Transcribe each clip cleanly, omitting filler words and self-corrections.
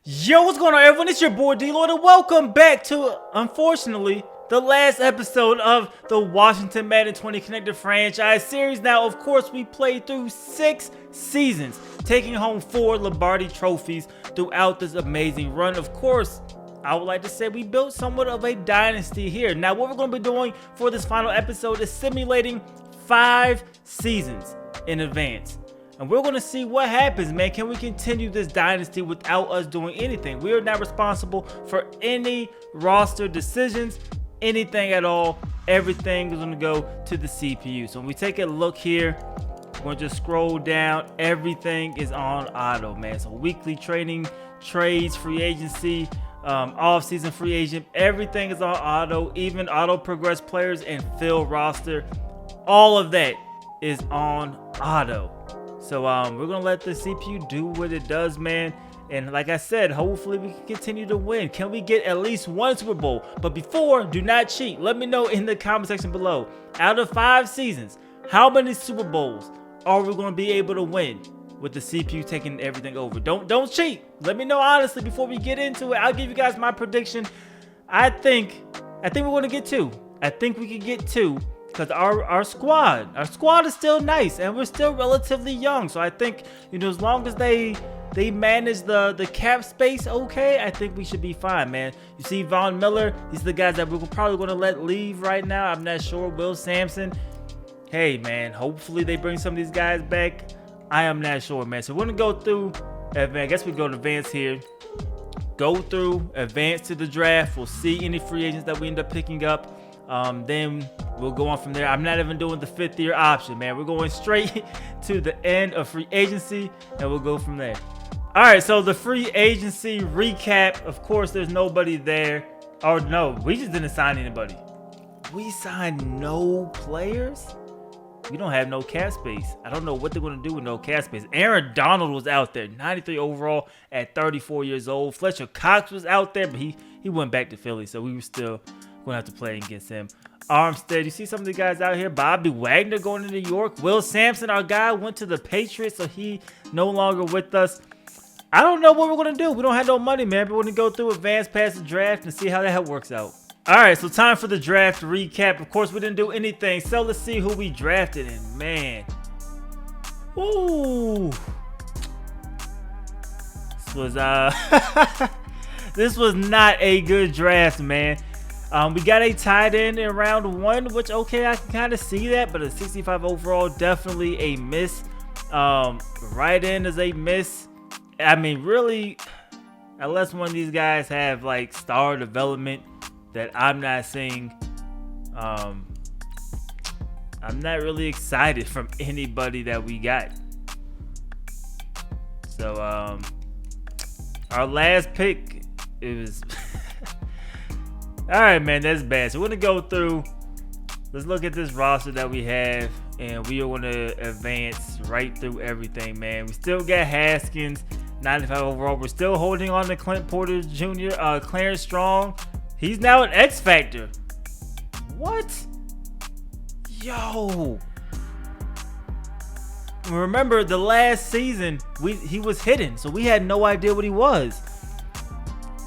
Yo, what's going on, everyone? It's your boy DLloyd, and welcome back to, unfortunately, the last episode of the Washington Madden 20 Connected franchise series. Now, of course, we played through 6 seasons, taking home 4 Lombardi trophies throughout this amazing run. Of course, I would like to say we built somewhat of a dynasty here. Now, what we're going to be doing for this final episode is simulating 5 seasons in advance. And we're going to see what happens, man. Can we continue this dynasty without us doing anything? We are not responsible for any roster decisions, anything at all. Everything is going to go to the CPU. So when we take a look here, we're going to just scroll down. Everything is on auto, man. So weekly training, trades, free agency, off-season free agent, everything is on auto. Even auto progress players and fill roster, all of that is on auto. So we're gonna let the CPU do what it does, man. And like I said, hopefully we can continue to win. Can we get at least 1 Super Bowl? But before, do not cheat. Let me know in the comment section below. Out of 5 seasons, how many Super Bowls are we gonna be able to win with the CPU taking everything over? Don't cheat. Let me know honestly before we get into it. I'll give you guys my prediction. I think we're gonna get 2. I think we can get 2. Because our squad is still nice, and we're still relatively young. So I think, as long as they manage the cap space okay, I think we should be fine, man. You see Von Miller, these are the guys that we're probably going to let leave right now. I'm not sure. Will Sampson, hey, man, hopefully they bring some of these guys back. I am not sure, man. So we're going to go through, I guess we go to advance here. Go through, advance to the draft. We'll see any free agents that we end up picking up. Then we'll go on from there. I'm not even doing the 5th year option, man. We're going straight to the end of free agency, and we'll go from there. All right, so the free agency recap. Of course, there's nobody there. Or no, we just didn't sign anybody. We signed no players. We don't have no cap space. I don't know what they're going to do with no cap space. Aaron Donald was out there, 93 overall at 34 years old. Fletcher Cox was out there, but he went back to Philly, so we were still going to have to play against him. Armstead, you see some of the guys out here. Bobby Wagner going to New York. Will Sampson, our guy, went to the Patriots, so he no longer with us. I don't know what we're going to do. We don't have no money, man. We're going to go through advance past the draft and see how that works out. All right, so time for the draft recap. Of course, we didn't do anything, so let's see who we drafted. And man, ooh, this was not a good draft, man. We got a tight end in round 1, which, okay, I can kind of see that, but a 65 overall, definitely a miss. Right end is a miss. I mean, really, unless one of these guys have, like, star development that I'm not seeing, I'm not really excited from anybody that we got. So, our last pick, it was... All right, man, that's bad. So we're going to go through. Let's look at this roster that we have, and we are going to advance right through everything, man. We still got Haskins, 95 overall. We're still holding on to Clint Porter Jr., Clarence Strong. He's now an X Factor. What? Yo. Remember, the last season, he was hidden, so we had no idea what he was.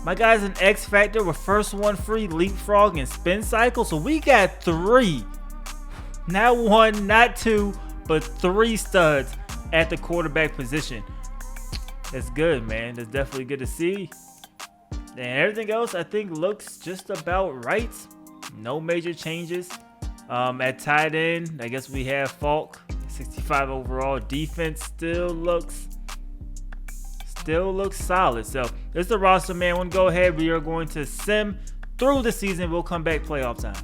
My guy's an X Factor with first one free, leapfrog, and spin cycle. So we got 3. Not 1, not 2, but 3 studs at the quarterback position. That's good, man. That's definitely good to see. And everything else, I think, looks just about right. No major changes. At tight end, I guess we have Falk, 65 overall. Defense still looks solid. So this is the roster, man. We'll go ahead. We are going to sim through the season. We'll come back playoff time.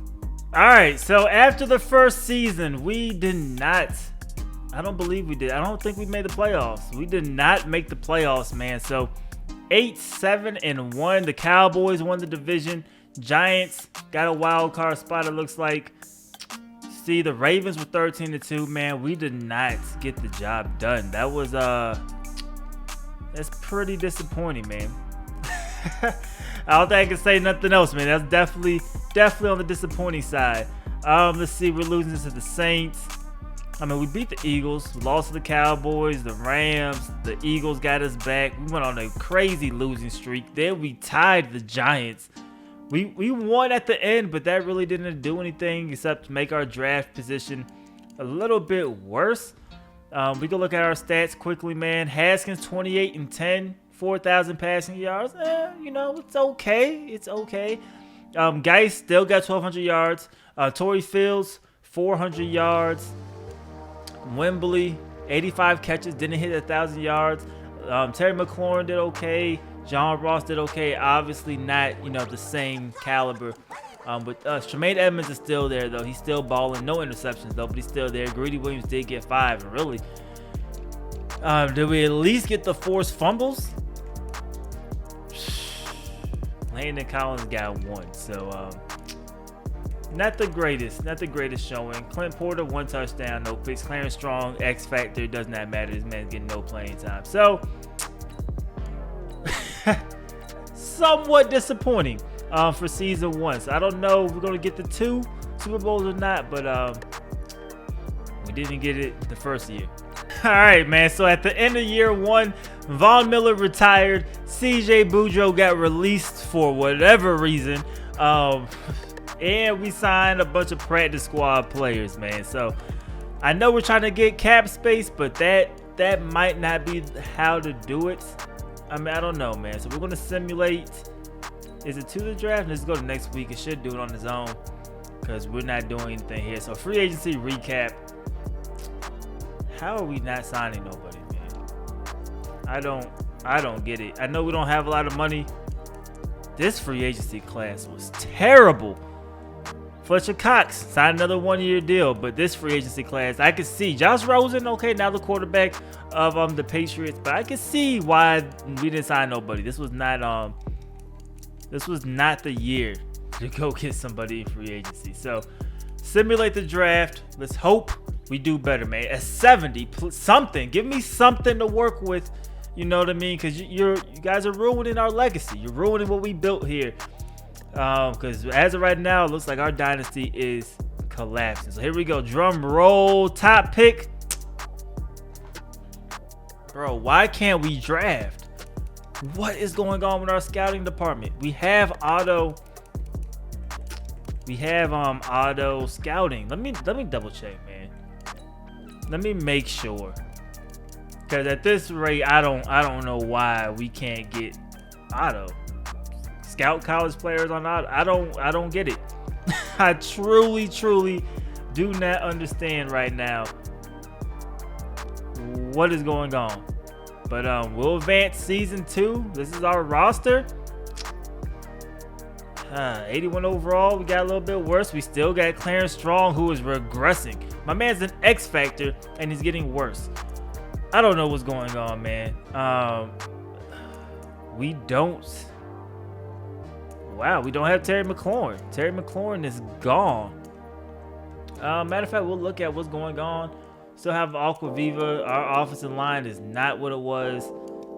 All right, so after the first season, we did not, I don't believe we did. I don't think we made the playoffs. We did not make the playoffs, man. So 8-7-1. The Cowboys won the division. Giants got a wild card spot, it looks like. See, the Ravens were 13-2, man. We did not get the job done. That was that's pretty disappointing, man. I don't think I can say nothing else, man. That's definitely on the disappointing side. Let's see, we're losing to the Saints. I mean, we beat the Eagles, we lost to the Cowboys, the Rams, the Eagles got us back. We went on a crazy losing streak. Then we tied the Giants. We won at the end, but that really didn't do anything except make our draft position a little bit worse. We can look at our stats quickly, man. Haskins 28 and 10, 4,000 passing yards. It's okay. It's okay. Geis still got 1,200 yards. Torrey Fields 400 yards. Wembley 85 catches, didn't hit 1,000 yards. Terry McLaurin did okay. John Ross did okay. Obviously not, the same caliber. But Tremaine Edmonds is still there, though. He's still balling. No interceptions, though, but he's still there. Greedy Williams did get 5. And really, did we at least get the forced fumbles? Landon Collins got 1. So, not the greatest showing. Clint Porter, 1 touchdown, no picks. Clarence Strong, X Factor, does not matter. This man's getting no playing time. So, somewhat disappointing for season 1. So I don't know if we're going to get the 2 Super Bowls or not, but we didn't get it the first year. All right, man. So at the end of year 1, Von Miller retired. CJ Boudreaux got released for whatever reason. And we signed a bunch of practice squad players, man. So I know we're trying to get cap space, but that might not be how to do it. I mean, I don't know, man. So we're going to simulate. Is it to the draft? Let's go to next week. It should do it on its own because we're not doing anything here. So free agency recap. How are we not signing nobody, man? I don't get it. I know we don't have a lot of money. This free agency class was terrible. Fletcher Cox signed another 1-year deal, but this free agency class, I could see Josh Rosen, okay, now the quarterback of the Patriots, but I could see why we didn't sign nobody. This was not the year to go get somebody in free agency. So simulate the draft. Let's hope we do better, man. At 70, something. Give me something to work with. You know what I mean? Because you guys are ruining our legacy. You're ruining what we built here. Because as of right now, it looks like our dynasty is collapsing. So here we go. Drum roll. Top pick. Bro, why can't we draft? What is going on with our scouting department? We have auto scouting. Let me double check, man. Let me make sure. Because at this rate, I don't know why we can't get auto. Scout college players on auto. I don't get it. I truly do not understand right now what is going on. But we'll advance season 2. This is our roster. 81 overall. We got a little bit worse. We still got Clarence Strong, who is regressing. My man's an X factor, and he's getting worse. I don't know what's going on, man. We don't have Terry McLaurin. Terry McLaurin is gone. Matter of fact, we'll look at what's going on. Still have Aquaviva. Our offensive line is not what it was.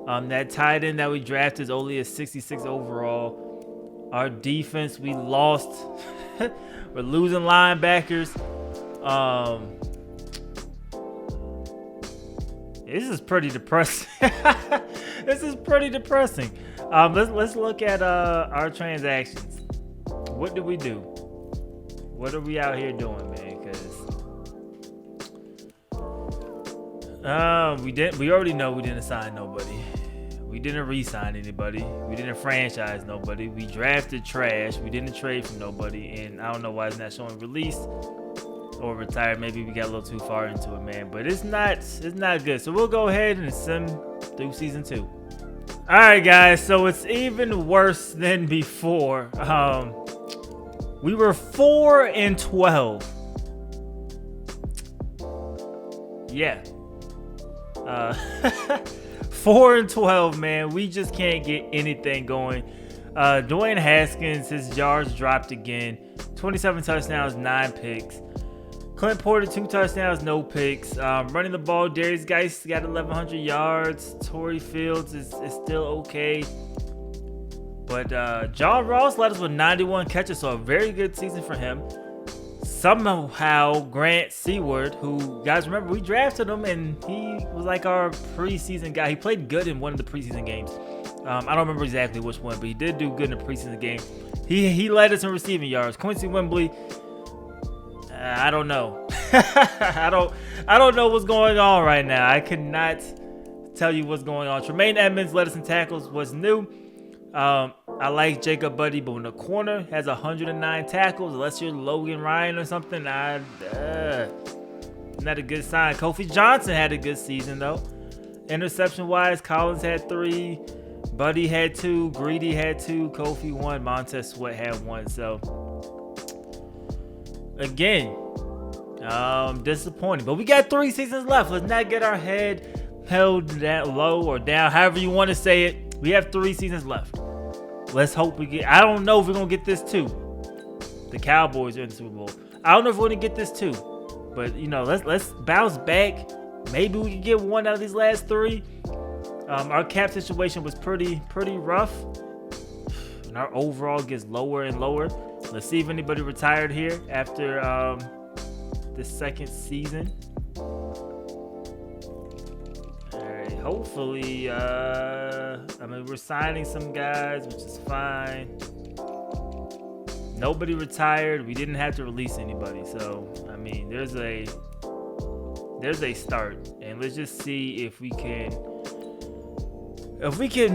That tight end that we drafted is only a 66 overall. Our defense, we lost. We're losing linebackers. This is pretty depressing. This is pretty depressing. Let's look at our transactions. What do we do? What are we out here doing, man? Because we already know we didn't sign nobody. We didn't re-sign anybody. We didn't franchise nobody. We drafted trash. We didn't trade for nobody, and I don't know why it's not showing released or retired. Maybe we got a little too far into it, man. But it's not good. So we'll go ahead and sim through season 2. All right, guys. So it's even worse than before. We were 4-12. Yeah. 4-12, man. We just can't get anything going. Dwayne Haskins, his yards dropped again. 27 touchdowns, 9 picks. Clint Porter, 2 touchdowns, no picks. Running the ball, Darius Geis got 1,100 yards. Torrey Fields is still okay. But John Ross led us with 91 catches, so a very good season for him. somehow Grant Seward, who, guys, remember, we drafted him and he was like our preseason guy. He played good in one of the preseason games. I don't remember exactly which one, but he did do good in the preseason game. He led us in receiving yards. Quincy Wembley, I don't know. I don't know what's going on right now. I could not tell you what's going on. Tremaine Edmonds led us in tackles, was new. I like Jacob Buddy, but when the corner has 109 tackles, unless you're Logan Ryan or something, not a good sign. Kofi Johnson had a good season, though. Interception-wise, Collins had 3, Buddy had 2, Greedy had 2, Kofi 1, Montez Sweat had 1. So, again, disappointing. But we got 3 seasons left. Let's not get our head held that low or down, however you want to say it. We have 3 seasons left. Let's hope we get. I don't know if we're gonna get this too. The Cowboys are in the Super Bowl. I don't know if we're gonna get this too. But you know, let's bounce back. Maybe we can get 1 out of these last 3. Our cap situation was pretty rough, and our overall gets lower and lower. Let's see if anybody retired here after the second season. Hopefully, I mean, we're signing some guys, which is fine. Nobody retired. We didn't have to release anybody. So, I mean, there's a start. And let's just see if we can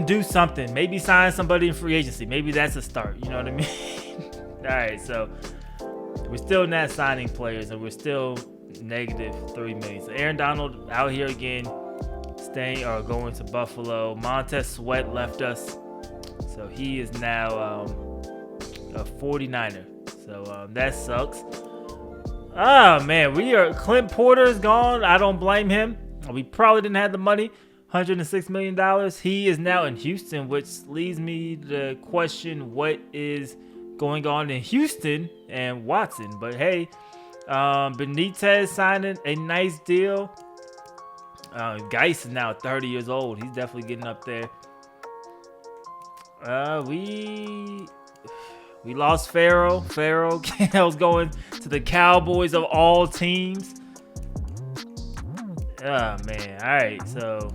do something. Maybe sign somebody in free agency. Maybe that's a start. You know what I mean? All right, so we're still not signing players, and we're still negative $3 million. So Aaron Donald out here again. Staying or going to Buffalo. Montez Sweat left us, so he is now a 49er. So that sucks. Oh man, Clint Porter is gone. I don't blame him. We probably didn't have the money. $106 million. He is now in Houston, which leads me to question what is going on in Houston and Watson. But hey, Benitez signing a nice deal. Geis is now 30 years old. He's definitely getting up there. We lost Farrell. Farrell was going to the Cowboys of all teams. Oh, man. All right, so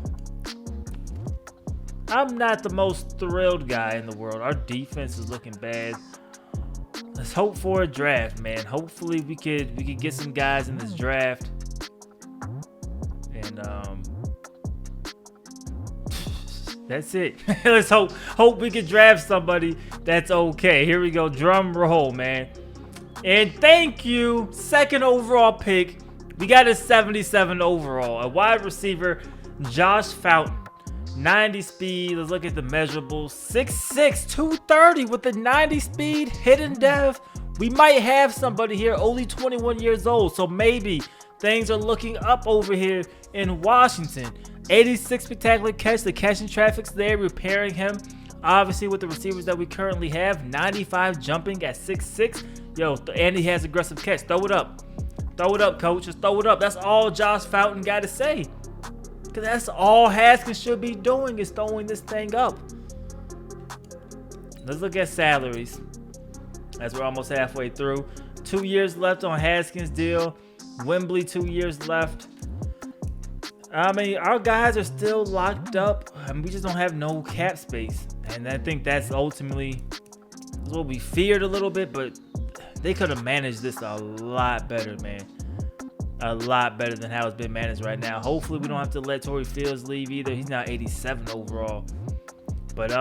I'm not the most thrilled guy in the world. Our defense is looking bad. Let's hope for a draft, man. Hopefully we could get some guys in this draft. And that's it. Let's hope we can draft somebody that's okay. Here we go. Drum roll, man. And thank you. 2nd overall pick. We got a 77 overall. A wide receiver, Josh Fountain. 90 speed. Let's look at the measurables. 6'6", 230 with the 90 speed, hidden depth. We might have somebody here, only 21 years old. So maybe things are looking up over here in Washington. 86 spectacular catch. The catching traffic's there, repairing him. Obviously, with the receivers that we currently have, 95 jumping at 6'6". Yo, and he has aggressive catch. Throw it up. Throw it up, coach. Just throw it up. That's all Josh Fountain got to say. Because that's all Haskins should be doing, is throwing this thing up. Let's look at salaries, as we're almost halfway through. 2 years left on Haskins' deal. Wembley, 2 years left. I mean, our guys are still locked up. I mean, we just don't have no cap space. And I think that's ultimately what we feared a little bit, but they could have managed this a lot better, man. A lot better than how it's been managed right now. Hopefully, we don't have to let Torrey Fields leave either. He's now 87 overall. But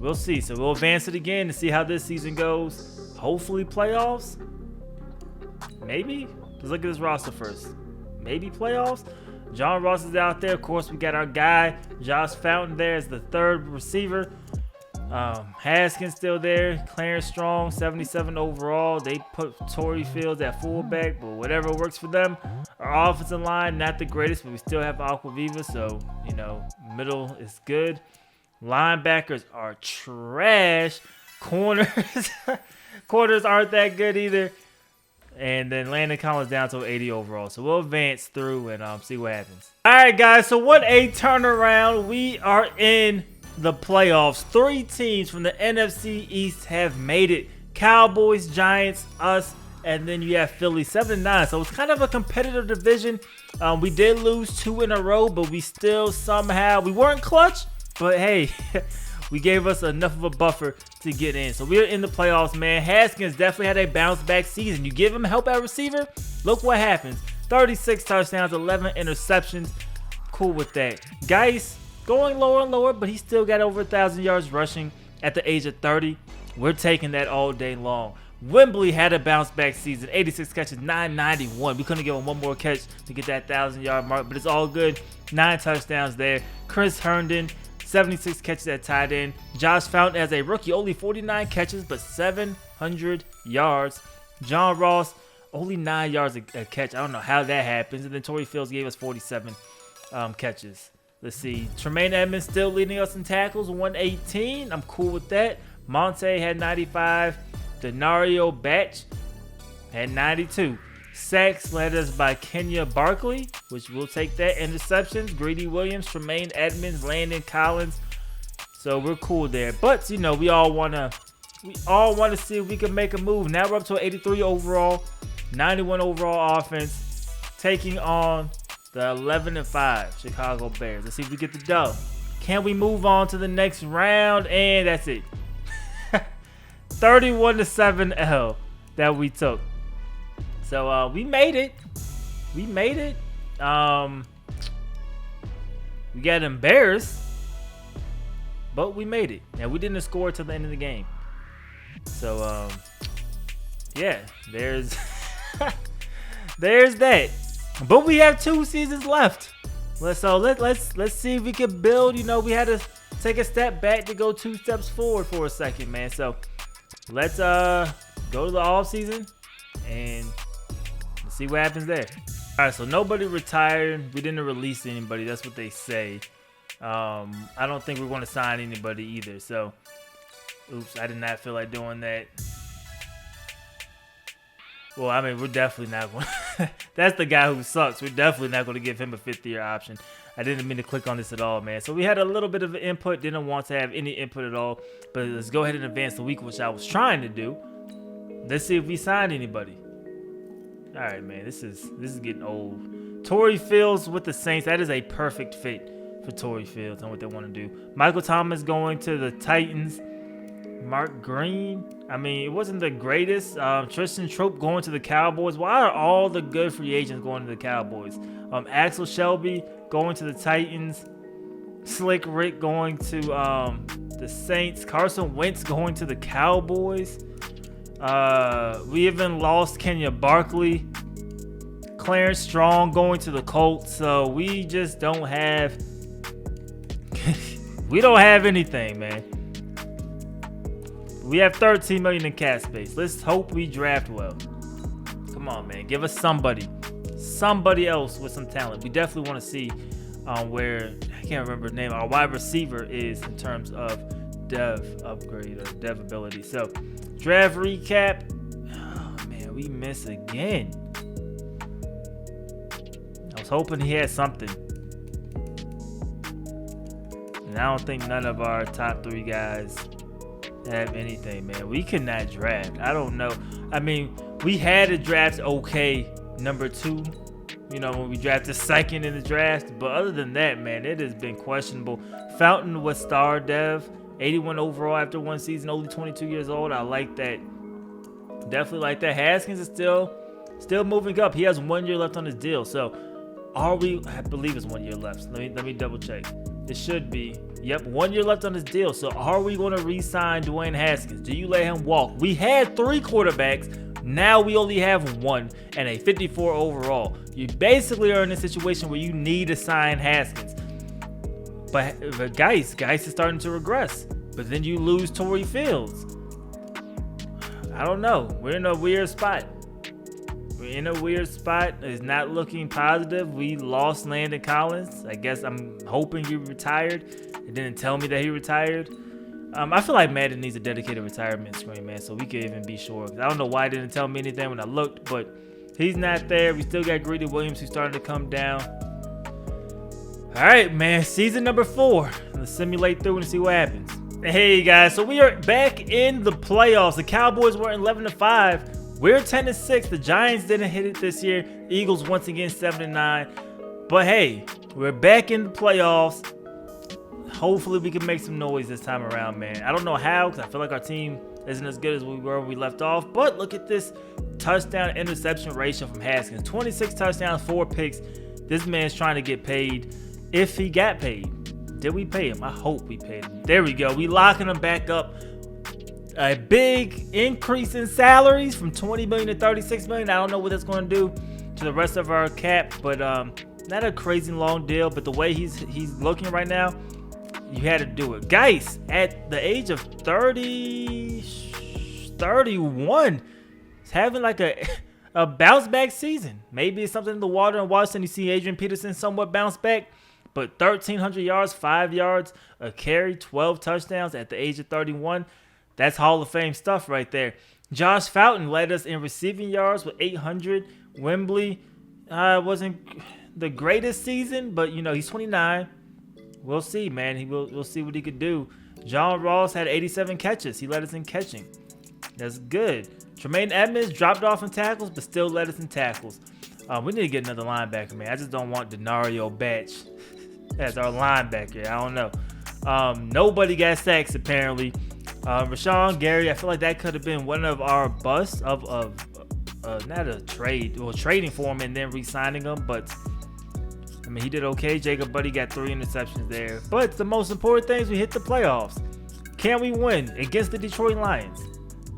we'll see. So we'll advance it again to see how this season goes. Hopefully, playoffs. Maybe. Let's look at this roster first. Maybe playoffs. John Ross is out there. Of course, we got our guy, Josh Fountain, there as the 3rd receiver. Haskins still there. Clarence Strong, 77 overall. They put Torrey Fields at fullback, but whatever works for them. Our offensive line, not the greatest, but we still have Aquaviva, so, you know, middle is good. Linebackers are trash. Corners aren't that good either. And then Landon Collins down to 80 overall. So we'll advance through and see what happens. All right, guys. So what a turnaround. We are in the playoffs. 3 teams from the NFC East have made it. Cowboys, Giants, us, and then you have Philly 7-9. So it's kind of a competitive division. We did lose 2 in a row, but we still somehow, we weren't clutch, but hey, we gave us enough of a buffer to get in. So we're in the playoffs, man. Haskins definitely had a bounce back season. You give him help at receiver, look what happens. 36 touchdowns, 11 interceptions. Cool with that. Geis going lower and lower, but he still got over 1,000 yards rushing at the age of 30. We're taking that all day long. Wembley had a bounce back season. 86 catches, 991. We couldn't give him one more catch to get that 1,000-yard mark, but it's all good. 9 touchdowns there. Chris Herndon, 76 catches at tight end. Josh Fountain as a rookie, only 49 catches, but 700 yards. John Ross, only 9 yards a catch. I don't know how that happens. And then Torrey Fields gave us 47 catches. Let's see. Tremaine Edmonds still leading us in tackles, 118. I'm cool with that. Monte had 95. Denario Batch had 92. Sacks led us by Kenya Barkley, which we'll take that. Interceptions, Greedy Williams, Tremaine Edmonds, Landon Collins. So we're cool there. But, you know, we all want to see if we can make a move. Now we're up to an 83 overall, 91 overall offense, taking on the 11-5 Chicago Bears. Let's see if we get the dub. Can we move on to the next round? And that's it. 31-7 L that we took. So we made it. We made it. We got embarrassed, but we made it. And we didn't score till the end of the game. So yeah, there's there's that. But we have 2 seasons left. Let's see if we can build. You know, we had to take a step back to go 2 steps forward for a second, man. So let's go to the off season and see what happens there. All right, so nobody retired. We didn't release anybody. That's what they say. I don't think we're going to sign anybody either. So, oops, I did not feel like doing that. Well, I mean, we're definitely not going to. That's the guy who sucks. We're definitely not going to give him a 5th-year option. I didn't mean to click on this at all, man. So we had a little bit of input. Didn't want to have any input at all. But let's go ahead and advance the week, which I was trying to do. Let's see if we signed anybody. All right, man. This is getting old. Torrey Fields with the Saints. That is a perfect fit for Torrey Fields and what they want to do. Michael Thomas going to the Titans. Mark Green. I mean, it wasn't the greatest. Tristan Trope going to the Cowboys. Why are all the good free agents going to the Cowboys? Axel Shelby going to the Titans. Slick Rick going to the Saints. Carson Wentz going to the Cowboys. We even lost Kenya Barkley. Clarence Strong going to the Colts. So we just don't have we don't have anything, man. We have $13 million in cap space. Let's hope we draft well. Come on, man. Give us somebody else with some talent. We definitely want to see where, I can't remember the name, our wide receiver is in terms of dev upgrade or dev ability. So, draft recap. Oh, man, we miss again. I was hoping he had something. And I don't think none of our top 3 guys have anything, man. We cannot draft. I don't know. I mean, we had a draft okay number 2, you know, when we drafted 2nd in the draft. But other than that, man, it has been questionable. Fountain was star dev, 81 overall after 1 season, only 22 years old. I like that. Definitely like that. Haskins is still moving up. He has 1 year left on his deal. So are we? I believe it's 1 year left. Let me double check. It should be. Yep, 1 year left on his deal. So are we going to re-sign Dwayne Haskins? Do you let him walk? We had 3 quarterbacks. Now we only have 1 and a 54 overall. You basically are in a situation where you need to sign Haskins. But Geis is starting to regress. But then you lose Torrey Fields. I don't know. We're in a weird spot. It's not looking positive. We lost Landon Collins. I guess I'm hoping he retired. It didn't tell me that he retired. I feel like Madden needs a dedicated retirement screen, man, so we could even be sure. I don't know why it didn't tell me anything when I looked, but he's not there. We still got Greedy Williams who's starting to come down. All right, man, season number 4. Let's simulate through and see what happens. Hey, guys, so we are back in the playoffs. The Cowboys were 11-5. We're 10-6. The Giants didn't hit it this year. Eagles once again 7-9. But hey, we're back in the playoffs. Hopefully we can make some noise this time around, man. I don't know how, because I feel like our team isn't as good as we were when we left off. But look at this touchdown interception ratio from Haskins. 26 touchdowns, 4 picks. This man's trying to get paid if he got paid. Did we pay him? I hope we paid him. There we go. We locking him back up. A big increase in salaries from $20 million to $36 million. I don't know what that's going to do to the rest of our cap, but not a crazy long deal. But the way he's looking right now, you had to do it. Guys, at the age of 31, he's having like a bounce back season. Maybe it's something in the water in Washington. You see Adrian Peterson somewhat bounce back, but 1,300 yards, 5 yards a carry, 12 touchdowns at the age of 31. That's Hall of Fame stuff right there. Josh Fountain led us in receiving yards with 800. Wembley wasn't the greatest season, but you know he's 29. We'll see, man. We'll see what he could do. John Ross had 87 catches. He led us in catching. That's good. Tremaine Edmonds dropped off in tackles, but still led us in tackles. We need to get another linebacker, man. I just don't want Denario Batch as our linebacker. I don't know. Nobody got sacks apparently. Rashawn Gary, I feel like that could have been one of our busts of not a trade, well, trading for him and then re-signing him, but I mean, he did okay. Jacob Buddy got 3 interceptions there. But the most important thing is we hit the playoffs. Can we win against the Detroit Lions?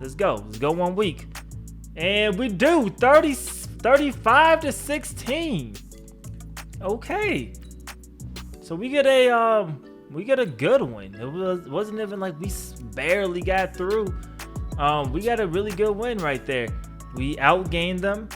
Let's go. Let's go 1 week. And we do. 35-16. Okay. So we get a good win. It wasn't even like we barely got through. We got a really good win right there. We outgained them,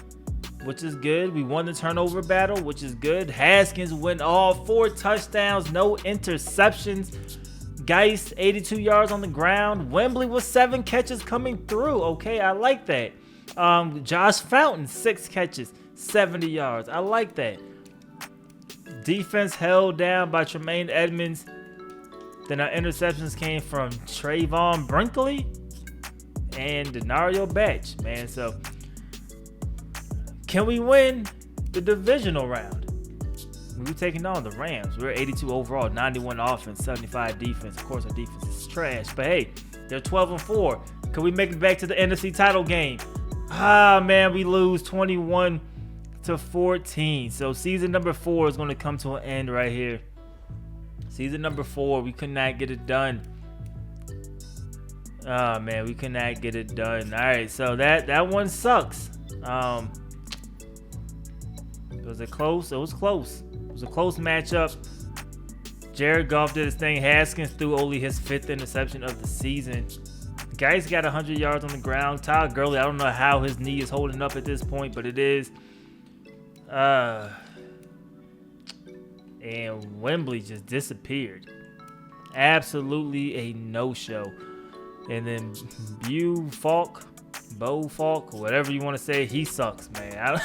which is good. We won the turnover battle, which is good. Haskins went all 4 touchdowns, no interceptions. Geist, 82 yards on the ground. Wembley was 7 catches coming through. Okay, I like that. Josh Fountain, 6 catches, 70 yards. I like that. Defense held down by Tremaine Edmonds. Then our interceptions came from Trayvon Brinkley and Denario Batch, man. So, can we win the divisional round? We were taking on the Rams. We were 82 overall, 91 offense, 75 defense. Of course, our defense is trash, but hey, they're 12-4. Can we make it back to the NFC title game? Ah, man, we lose 21-14. So season number 4 is going to come to an end right here. Season number 4, we could not get it done. Oh, man, we could not get it done. All right, so that one sucks. Was it close? It was close. It was a close matchup. Jared Goff did his thing. Haskins threw only his 5th interception of the season. The guy's got 100 yards on the ground. Todd Gurley, I don't know how his knee is holding up at this point, but it is. And Wembley just disappeared. Absolutely a no-show. And then Bo Falk, whatever you want to say, he sucks, man.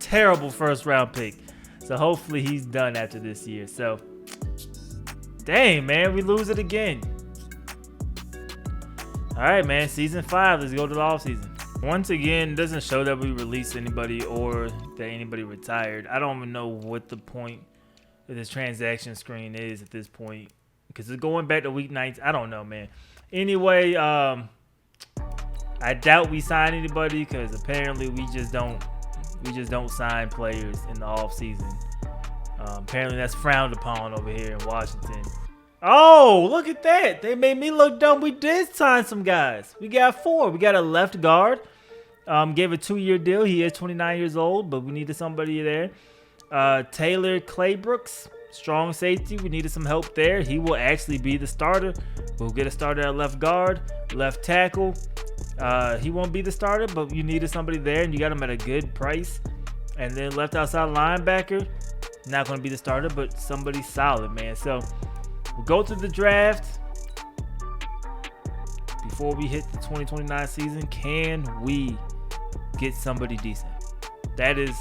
Terrible first-round pick. So hopefully he's done after this year. So, dang, man, we lose it again. All right, man, season 5. Let's go to the offseason. Once again, it doesn't show that we released anybody or that anybody retired. I don't even know what the point of this transaction screen is at this point because it's going back to week 19. I don't know, man. Anyway, I doubt we sign anybody because apparently we just don't sign players in the off season. Apparently that's frowned upon over here in Washington. Oh, look at that. They made me look dumb. We did sign some guys. We got 4. We got a left guard. Gave a 2-year deal. He is 29 years old, but we needed somebody there. Taylor Claybrooks, strong safety. We needed some help there. He will actually be the starter. We'll get a starter at left guard, left tackle. He won't be the starter, but you needed somebody there, and you got him at a good price. And then left outside linebacker, not going to be the starter, but somebody solid, man. So we'll go through the draft. Before we hit the 2029 season, can we get somebody decent? That is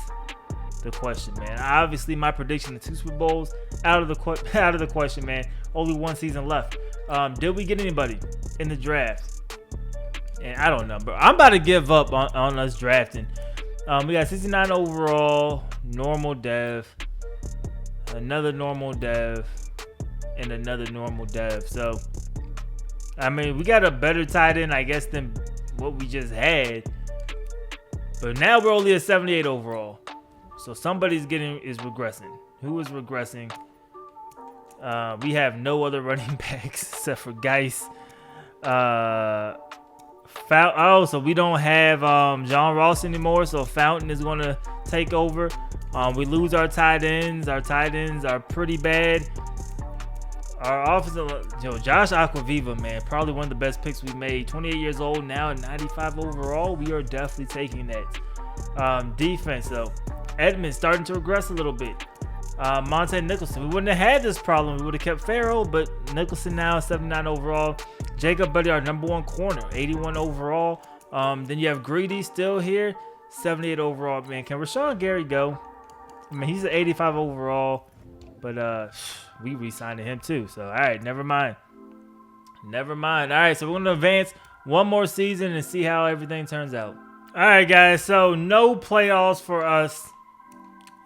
the question, man. Obviously, my prediction, the 2 Super Bowls, out of the question, man. Only 1 season left. Did we get anybody in the draft? And I don't know, bro. I'm about to give up on us drafting. We got 69 overall, normal dev, another normal dev, and another normal dev. So, I mean, we got a better tight end, I guess, than what we just had. But now we're only at 78 overall. So somebody's is regressing. Who is regressing? We have no other running backs except for Geis. So we don't have John Ross anymore. So Fountain is going to take over. We lose our tight ends. Our tight ends are pretty bad. Our offensive, Josh Aquaviva, man, probably one of the best picks we made. 28 years old now and 95 overall. We are definitely taking that. Defense, though. Edmonds starting to regress a little bit. Monte Nicholson. We wouldn't have had this problem. We would have kept Farrell, but Nicholson now 79 overall. Jacob Buddy, our #1 corner, 81 overall. Then you have Greedy still here, 78 overall. Man, can Rashawn Gary go? I mean, he's an 85 overall, but we re-signed him too. So, all right, never mind. Never mind. All right, so we're going to advance one more season and see how everything turns out. All right, guys, so no playoffs for us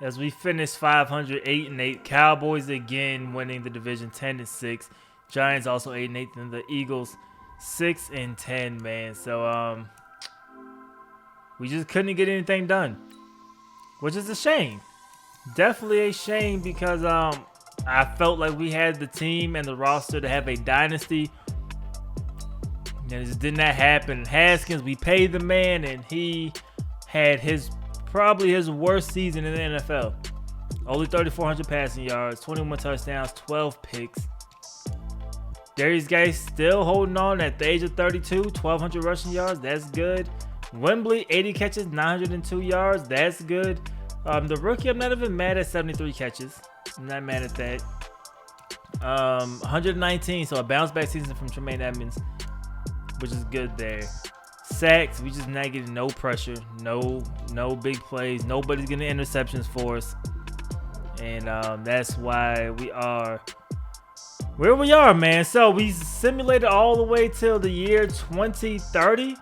as we finish 500, 8-8. Cowboys again winning the division 10-6. Giants also 8-8, and the Eagles 6-10, man. So we just couldn't get anything done, which is a shame. Definitely a shame because I felt like we had the team and the roster to have a dynasty, and it just did not happen. Haskins, we paid the man, and he had probably his worst season in the NFL. Only 3,400 passing yards, 21 touchdowns, 12 picks. Darius Geis still holding on at the age of 32, 1,200 rushing yards. That's good. Wembley, 80 catches, 902 yards. That's good. The rookie, I'm not even mad at 73 catches. I'm not mad at that. 119, so a bounce back season from Tremaine Edmonds, which is good there. Sacks, we just not getting no pressure, no big plays. Nobody's getting interceptions for us, and that's why we are where we are, man. So we simulated all the way till the year 2030.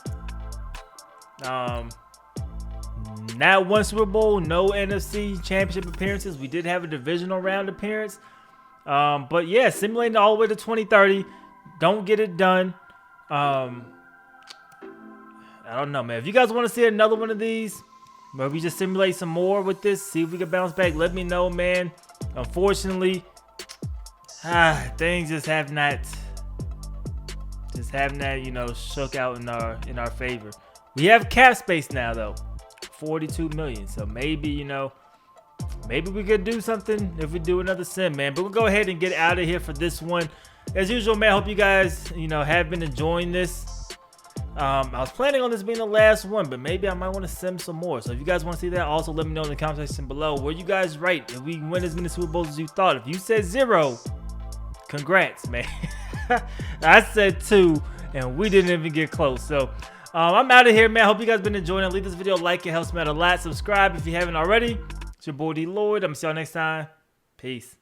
Not one Super Bowl, no NFC championship appearances. We did have a divisional round appearance. But yeah, simulating all the way to 2030. Don't get it done. I don't know, man. If you guys want to see another one of these, where we just simulate some more with this, see if we can bounce back, let me know, man. Unfortunately, things just have not, shook out in our favor. We have cap space now, though. 42 million. So maybe, maybe we could do something if we do another sim, man. But we'll go ahead and get out of here for this one. As usual, man, I hope you guys, have been enjoying this. I was planning on this being the last one, but maybe I might want to sim some more. So if you guys want to see that, also let me know in the comment section below. Were you guys right? If we win as many Super Bowls as you thought? If you said 0, congrats, man. I said 2, and we didn't even get close. So I'm out of here, man. I hope you guys been enjoying it. Leave this video a like. It helps me out a lot. Subscribe if you haven't already. It's your boy DLloyd. I'm going to see y'all next time. Peace.